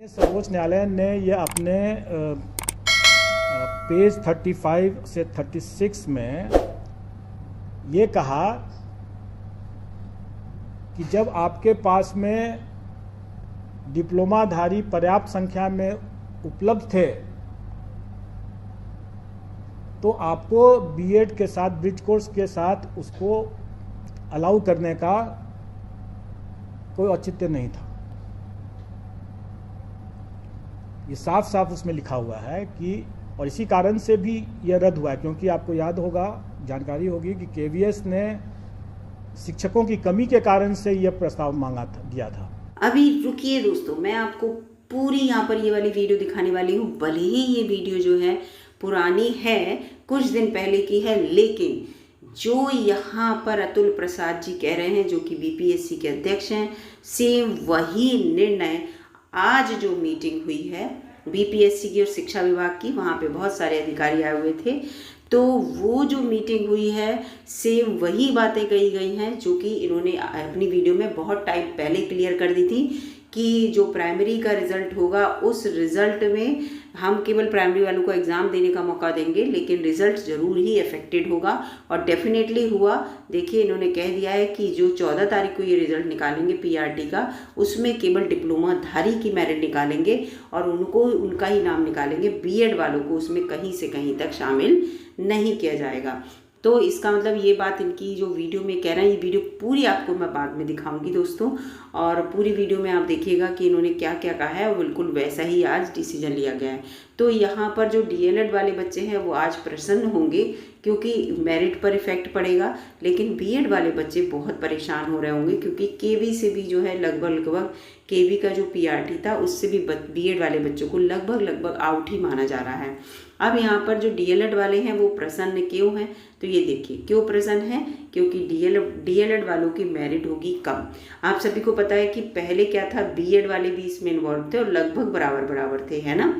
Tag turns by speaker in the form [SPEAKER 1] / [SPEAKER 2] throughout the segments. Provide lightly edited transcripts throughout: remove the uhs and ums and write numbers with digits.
[SPEAKER 1] सर्वोच्च न्यायालय ने यह अपने पेज 35 से 36 में ये कहा कि जब आपके पास में डिप्लोमाधारी पर्याप्त संख्या में उपलब्ध थे तो आपको बीएड के साथ ब्रिज कोर्स के साथ उसको अलाउ करने का कोई औचित्य नहीं था। ये साफ साफ उसमें लिखा हुआ है कि और इसी कारण से भी यह रद्द हुआ है, क्योंकि आपको याद होगा, जानकारी होगी कि केवीएस ने शिक्षकों की कमी के कारण से यह प्रस्ताव दिया था।
[SPEAKER 2] अभी रुकिए दोस्तों, मैं आपको पूरी यहाँ पर ये वाली वीडियो दिखाने वाली हूँ। भले ही ये वीडियो जो है पुरानी है, कुछ दिन पहले की है, लेकिन जो यहाँ पर अतुल प्रसाद जी कह रहे हैं, जो कि बीपीएससी के अध्यक्ष हैं, सेम वही निर्णय आज जो मीटिंग हुई है बीपीएससी की और शिक्षा विभाग की, वहाँ पे बहुत सारे अधिकारी आए हुए थे, तो वो जो मीटिंग हुई है सेम वही बातें कही गई हैं जो कि इन्होंने अपनी वीडियो में बहुत टाइम पहले क्लियर कर दी थी कि जो प्राइमरी का रिजल्ट होगा उस रिजल्ट में हम केवल प्राइमरी वालों को एग्ज़ाम देने का मौका देंगे, लेकिन रिजल्ट ज़रूर ही अफेक्टेड होगा और डेफिनेटली हुआ। देखिए, इन्होंने कह दिया है कि जो 14 तारीख को ये रिजल्ट निकालेंगे पीआरटी का, उसमें केवल डिप्लोमाधारी की मेरिट निकालेंगे और उनको उनका ही नाम निकालेंगे। बीएड वालों को उसमें कहीं से कहीं तक शामिल नहीं किया जाएगा। तो इसका मतलब ये बात इनकी जो वीडियो में कह रहे हैं, ये वीडियो पूरी आपको मैं बाद में दिखाऊंगी दोस्तों, और पूरी वीडियो में आप देखिएगा कि इन्होंने क्या क्या कहा है और बिल्कुल वैसा ही आज डिसीजन लिया गया है। तो यहाँ पर जो डीएलएड वाले बच्चे हैं वो आज प्रसन्न होंगे क्योंकि मेरिट पर इफेक्ट पड़ेगा, लेकिन बीएड वाले बच्चे बहुत परेशान हो रहे होंगे क्योंकि केवी से भी जो है लगभग केवी का जो पीआरटी था उससे भी बीएड वाले बच्चों को लगभग आउट ही माना जा रहा है। अब यहाँ पर जो डीएलएड वाले हैं वो प्रसन्न क्यों हैं, तो ये देखिए क्यों प्रसन्न हैं, क्योंकि डीएलएड वालों की मेरिट होगी कम। आप सभी को पता है कि पहले क्या था, बीएड वाले भी इसमें इन्वॉल्व थे और लगभग बराबर थे, है ना।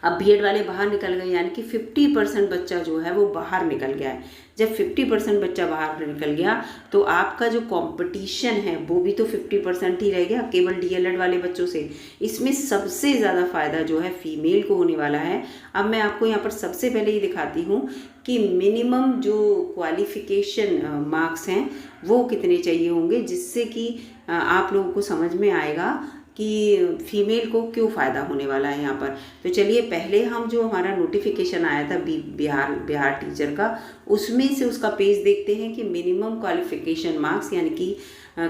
[SPEAKER 2] अब बीएड वाले बाहर निकल गए, यानी कि 50% बच्चा जो है वो बाहर निकल गया है। जब 50% बच्चा बाहर निकल गया तो आपका जो कंपटीशन है वो भी तो 50% ही रह गया केवल डीएलएड वाले बच्चों से। इसमें सबसे ज़्यादा फायदा जो है फीमेल को होने वाला है। अब मैं आपको यहाँ पर सबसे पहले ये दिखाती हूँ कि मिनिमम जो क्वालिफिकेशन मार्क्स हैं वो कितने चाहिए होंगे, जिससे कि आप लोगों को समझ में आएगा कि फीमेल को क्यों फ़ायदा होने वाला है यहाँ पर। तो चलिए पहले हम जो हमारा नोटिफिकेशन आया था बिहार टीचर का, उसमें से उसका पेज देखते हैं कि मिनिमम क्वालिफिकेशन मार्क्स यानी कि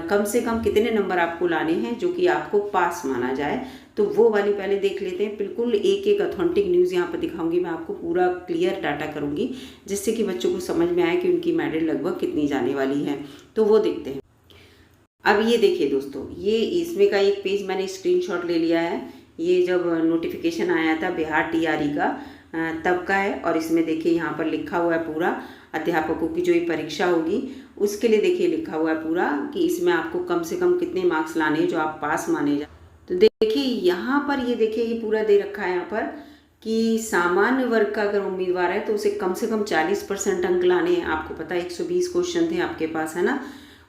[SPEAKER 2] कम से कम कितने नंबर आपको लाने हैं जो कि आपको पास माना जाए। तो वो वाली पहले देख लेते हैं। बिल्कुल एक ऑथेंटिक न्यूज़ यहाँ पर दिखाऊंगी, मैं आपको पूरा क्लियर डाटा करूँगी जिससे कि बच्चों को समझ में आए कि उनकी मेरिट लगभग कितनी जाने वाली है। तो वो देखते हैं। अब ये देखिए दोस्तों, ये इसमें का एक पेज मैंने स्क्रीनशॉट ले लिया है। ये जब नोटिफिकेशन आया था बिहार टीआरई का तब का है, और इसमें देखिए यहाँ पर लिखा हुआ है पूरा अध्यापकों की जो ये परीक्षा होगी उसके लिए देखिए लिखा हुआ है पूरा कि इसमें आपको कम से कम कितने मार्क्स लाने हैं जो आप पास माने जाए। तो देखिए यहाँ पर ये देखिए ये पूरा दे रखा है यहाँ पर कि सामान्य वर्ग का अगर उम्मीदवार है तो उसे कम से कम 40% अंक लाने हैं। आपको पता है 120 क्वेश्चन थे आपके पास, है ना,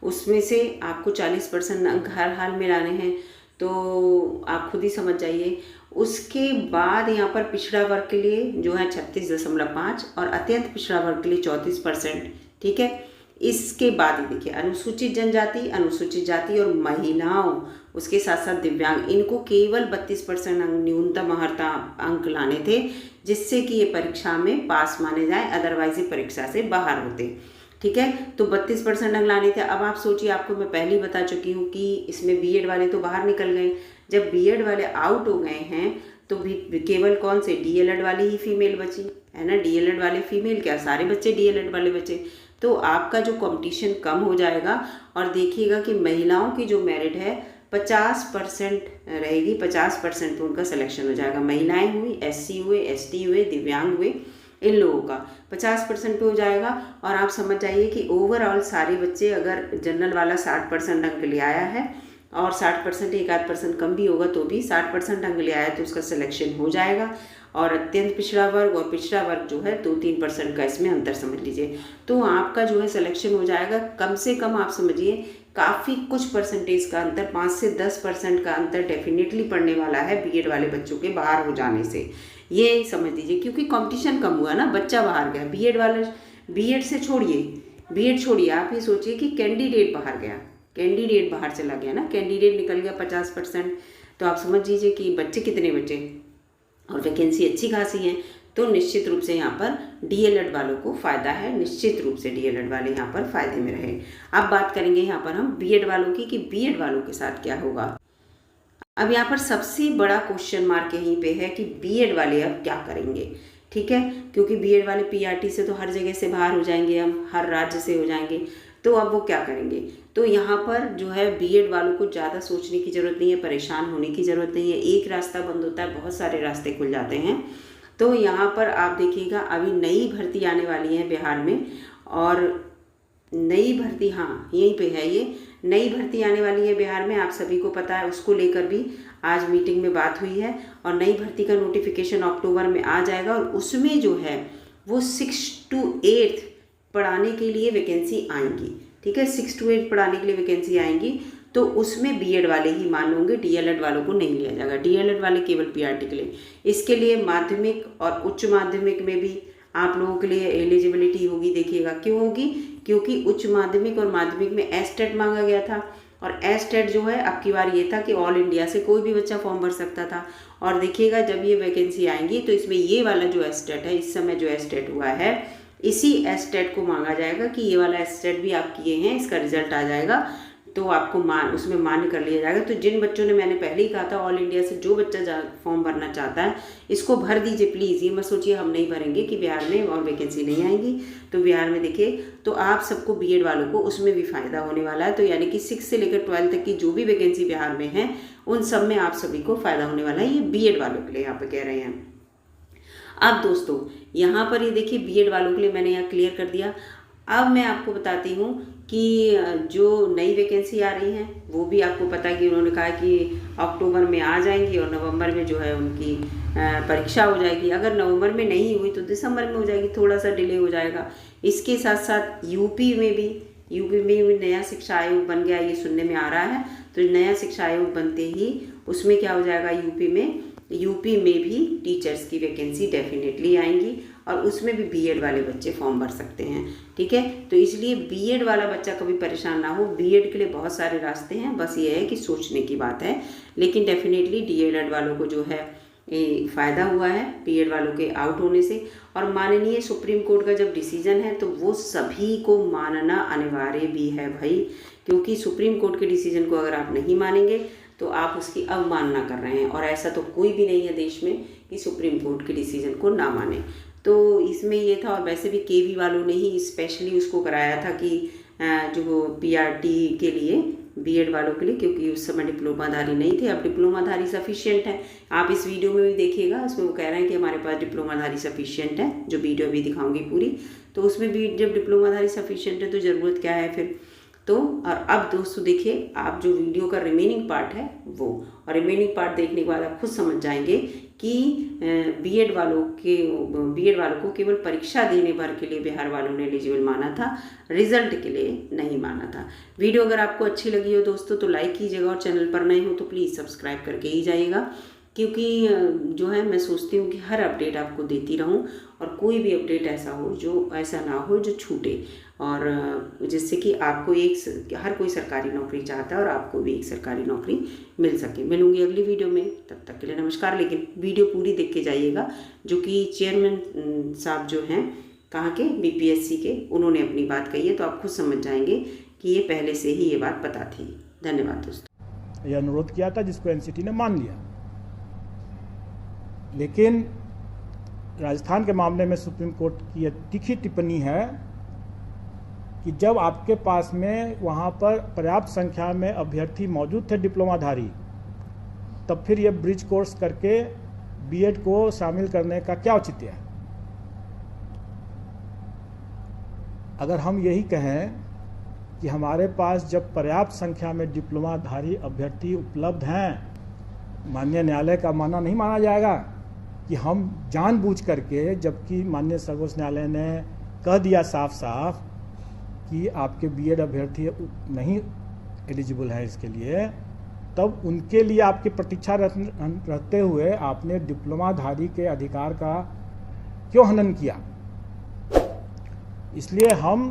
[SPEAKER 2] उसमें से आपको 40% अंक हर हाल में लाने हैं, तो आप खुद ही समझ जाइए। उसके बाद यहाँ पर पिछड़ा वर्ग के लिए जो है 36.5 और अत्यंत पिछड़ा वर्ग के लिए 34%, ठीक है। इसके बाद ही देखिए अनुसूचित जनजाति, अनुसूचित जाति और महिलाओं, उसके साथ साथ दिव्यांग, इनको केवल 32% अंक न्यूनतम अर्हता अंक लाने थे जिससे कि ये परीक्षा में पास माने जाए, अदरवाइज ये परीक्षा से बाहर होते, ठीक है। तो 32% अंक लाने थे। अब आप सोचिए, आपको मैं पहले ही बता चुकी हूँ कि इसमें बीएड वाले तो बाहर निकल गए। जब बीएड वाले आउट हो गए हैं तो भी केवल कौन से डीएलएड वाली ही फीमेल बची, है ना। डीएलएड वाले फीमेल क्या, सारे बच्चे डीएलएड वाले बच्चे। तो आपका जो कंपटीशन कम हो जाएगा और देखिएगा कि महिलाओं की जो मेरिट है 50% रहेगी। 50% पे उनका सिलेक्शन हो जाएगा। महिलाएं हुई, एससी हुए, एसटी हुए, दिव्यांग हुए, इन लोगों का 50% पे हो जाएगा। और आप समझ जाइए कि ओवरऑल सारे बच्चे, अगर जनरल वाला 60% अंक ले आया है और 60% 1-8% कम भी होगा तो भी 60% अंक ले आया तो उसका सिलेक्शन हो जाएगा। और अत्यंत पिछड़ा वर्ग और पिछड़ा वर्ग जो है 2-3% का इसमें अंतर समझ लीजिए, तो आपका जो है सिलेक्शन हो जाएगा। कम से कम आप समझिए काफ़ी कुछ परसेंटेज का अंतर, 5 से 10% का अंतर डेफिनेटली पड़ने वाला है बीएड वाले बच्चों के बाहर हो जाने से, ये समझ लीजिए। क्योंकि कंपटीशन कम हुआ ना, बच्चा बाहर गया। बीएड से छोड़िए, आप ये सोचिए कि कैंडिडेट बाहर गया, कैंडिडेट बाहर चला गया ना, कैंडिडेट निकल गया 50%, तो आप समझ लीजिए कि बच्चे कितने बचे, और वैकेंसी अच्छी खासी है। तो निश्चित रूप से यहाँ पर डीएलएड वालों को फ़ायदा है, निश्चित रूप से डीएलएड वाले यहाँ पर फ़ायदे में रहे। अब बात करेंगे यहाँ पर हम बीएड वालों की कि बीएड वालों के साथ क्या होगा। अब यहाँ पर सबसे बड़ा क्वेश्चन मार्क यहीं पे है कि बीएड वाले अब क्या करेंगे, ठीक है। क्योंकि बीएड वाले पीआरटी से तो हर जगह से बाहर हो जाएंगे, हम हर राज्य से हो जाएंगे, तो अब वो क्या करेंगे। तो यहाँ पर जो है बीएड वालों को ज़्यादा सोचने की ज़रूरत नहीं है, परेशान होने की ज़रूरत नहीं है। एक रास्ता बंद होता है, बहुत सारे रास्ते खुल जाते हैं। तो यहाँ पर आप देखिएगा, अभी नई भर्ती आने वाली है बिहार में, और नई भर्ती, हाँ यहीं पे है, ये नई भर्ती आने वाली है बिहार में, आप सभी को पता है। उसको लेकर भी आज मीटिंग में बात हुई है, और नई भर्ती का नोटिफिकेशन अक्टूबर में आ जाएगा, और उसमें जो है वो 6 to 8 पढ़ाने के लिए वैकेंसी आएंगी, ठीक है। 6 to 8 पढ़ाने के लिए वैकेंसी आएंगी, तो उसमें बीएड वाले ही मान लोगे, डीएलएड वालों को नहीं लिया जाएगा। डीएलएड वाले केवल पीआरटी के लिए। इसके लिए माध्यमिक और उच्च माध्यमिक में भी आप लोगों के लिए एलिजिबिलिटी होगी। देखिएगा क्यों होगी, क्योंकि उच्च माध्यमिक और माध्यमिक में एस्टेट मांगा गया था, और एस्टेट जो है अब की बार ये था कि ऑल इंडिया से कोई भी बच्चा फॉर्म भर सकता था। और देखिएगा जब ये वैकेंसी आएंगी तो इसमें ये वाला जो एस्टेट है, इस समय जो एस्टेट हुआ है, इसी एस्टेट को मांगा जाएगा कि ये वाला एस्टेट भी आप किए हैं, इसका रिजल्ट आ जाएगा, तो आपको उसमें मान्य कर लिया जाएगा। तो जिन बच्चों ने, मैंने पहले ही कहा था, ऑल इंडिया से जो बच्चा फॉर्म भरना चाहता है इसको भर दीजिए प्लीज़। ये मत सोचिए हम नहीं भरेंगे कि बिहार में और वैकेंसी नहीं आएंगी। तो बिहार में देखिए, तो आप सबको बीएड वालों को उसमें भी फ़ायदा होने वाला है। तो यानी कि 6 से लेकर 12 तक की जो भी वैकेंसी बिहार में है, उन सब में आप सभी को फ़ायदा होने वाला है। ये बीएड वालों के लिए यहाँ पर कह रहे हैं। अब दोस्तों यहाँ पर ये देखिए, बीएड वालों के लिए मैंने यहाँ क्लियर कर दिया। अब मैं आपको बताती हूँ कि जो नई वैकेंसी आ रही हैं वो भी आपको पता है कि उन्होंने कहा कि अक्टूबर में आ जाएंगी, और नवंबर में जो है उनकी परीक्षा हो जाएगी। अगर नवंबर में नहीं हुई तो दिसंबर में हो जाएगी, थोड़ा सा डिले हो जाएगा। इसके साथ साथ यूपी में भी नया शिक्षा आयोग बन गया, ये सुनने में आ रहा है। तो नया शिक्षा आयोग बनते ही उसमें क्या हो जाएगा, यूपी में भी टीचर्स की वैकेंसी डेफिनेटली आएंगी, और उसमें भी बीएड वाले बच्चे फॉर्म भर सकते हैं, ठीक है। तो इसलिए बीएड वाला बच्चा कभी परेशान ना हो। बीएड के लिए बहुत सारे रास्ते हैं, बस ये है कि सोचने की बात है। लेकिन डेफिनेटली डीएलएड वालों को जो है फ़ायदा हुआ है बीएड वालों के आउट होने से। और माननीय सुप्रीम कोर्ट का जब डिसीजन है तो वो सभी को मानना अनिवार्य भी है भाई, क्योंकि सुप्रीम कोर्ट के डिसीजन को अगर आप नहीं मानेंगे तो आप उसकी अवमानना कर रहे हैं, और ऐसा तो कोई भी नहीं है देश में कि सुप्रीम कोर्ट के डिसीजन को ना माने। तो इसमें ये था, और वैसे भी केवी वालों ने ही स्पेशली उसको कराया था कि जो पीआरटी के लिए, बीएड वालों के लिए, क्योंकि उस समय डिप्लोमाधारी नहीं थे। अब डिप्लोमाधारी सफिशिएंट है। आप इस वीडियो में भी देखिएगा, उसमें वो कह रहे हैं कि हमारे पास डिप्लोमाधारी सफिशिएंट है, जो वीडियो भी दिखाऊंगी पूरी। तो उसमें भी जब डिप्लोमाधारी सफिशिएंट है तो ज़रूरत क्या है फिर। तो और अब दोस्तों देखिए, आप जो वीडियो का रिमेनिंग पार्ट है वो, और रिमेनिंग पार्ट देखने के बाद आप खुद समझ जाएंगे कि बीएड वालों को केवल परीक्षा देने भर के लिए बिहार वालों ने एलिजिबल माना था, रिजल्ट के लिए नहीं माना था। वीडियो अगर आपको अच्छी लगी हो दोस्तों तो लाइक कीजिएगा, और चैनल पर नए हो तो प्लीज़ सब्सक्राइब करके ही जाइएगा, क्योंकि जो है मैं सोचती हूँ कि हर अपडेट आपको देती रहूँ, और कोई भी अपडेट ऐसा ना हो जो छूटे, और जिससे कि आपको हर कोई सरकारी नौकरी चाहता है और आपको भी एक सरकारी नौकरी मिल सके। मिलूंगी अगली वीडियो में, तब तक के लिए नमस्कार। लेकिन वीडियो पूरी देख के जाइएगा, जो कि चेयरमैन साहब जो हैं कहाँ के, बीपीएससी के, उन्होंने अपनी बात कही है, तो आप खुद समझ जाएंगे कि ये पहले से ही ये बात पता थी। धन्यवाद दोस्तों।
[SPEAKER 1] यह अनुरोध किया था जिसको एनसीटी ने मान लिया, लेकिन राजस्थान के मामले में सुप्रीम कोर्ट की यह तीखी टिप्पणी है कि जब आपके पास में वहाँ पर पर्याप्त संख्या में अभ्यर्थी मौजूद थे डिप्लोमाधारी, तब फिर यह ब्रिज कोर्स करके बीएड को शामिल करने का क्या औचित्य है। अगर हम यही कहें कि हमारे पास जब पर्याप्त संख्या में डिप्लोमाधारी अभ्यर्थी उपलब्ध हैं, माननीय न्यायालय का मानना नहीं माना जाएगा कि हम जानबूझ करके, जबकि माननीय सर्वोच्च न्यायालय ने कह दिया साफ साफ कि आपके बीएड अभ्यर्थी नहीं एलिजिबल हैं इसके लिए, तब उनके लिए आपकी प्रतीक्षा रहते हुए आपने डिप्लोमाधारी के अधिकार का क्यों हनन किया? इसलिए हम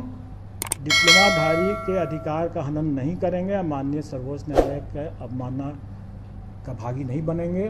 [SPEAKER 1] डिप्लोमाधारी के अधिकार का हनन नहीं करेंगे, माननीय सर्वोच्च न्यायालय के अवमानना का भागी नहीं बनेंगे।